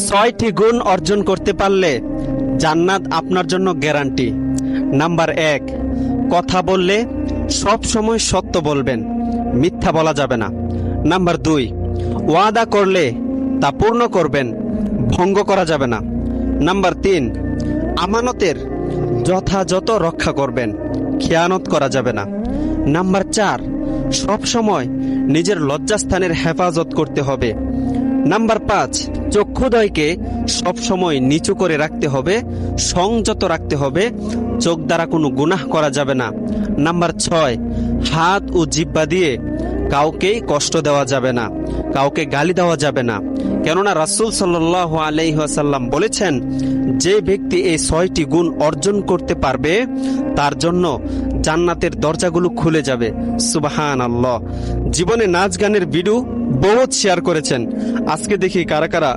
ছয়টি গুণ অর্জন করতে পারলে জান্নাত আপনার জন্য গ্যারান্টি। নাম্বার 1, কথা বললে সব সময় সত্য বলবেন, মিথ্যা বলা যাবে না। নাম্বার 2, ওয়াদা করলে তা পূর্ণ করবেন, ভঙ্গ করা যাবে না। নাম্বার 3, আমানতের যথাযথ রক্ষা করবেন, খেয়ানত করা যাবে না। নাম্বার 4, সব সময় নিজের লজ্জাস্থানের হেফাজত করতে হবে। নাম্বার 5, চক্ষুদ্বয়কে সবসময় নিচু করে রাখতে হবে, সংযত রাখতে হবে, চোখ দ্বারা কোনো গুনাহ করা যাবে না। নাম্বার 6, হাত ও জিহ্বা দিয়ে কাউকেই কষ্ট দেওয়া যাবে না, কাউকে গালি দেওয়া যাবে না। কেননা রাসূল সাল্লাল্লাহু আলাইহি ওয়াসাল্লাম বলেছেন, যে ব্যক্তি এই 6টি গুণ অর্জন করতে পারবে তার জন্য জান্নাতের দরজাগুলো খুলে যাবে। সুবহানাল্লাহ। জীবনে নাচ গানের ভিডিও বহুত শেয়ার করেছেন, আজকে দেখি কারা কারা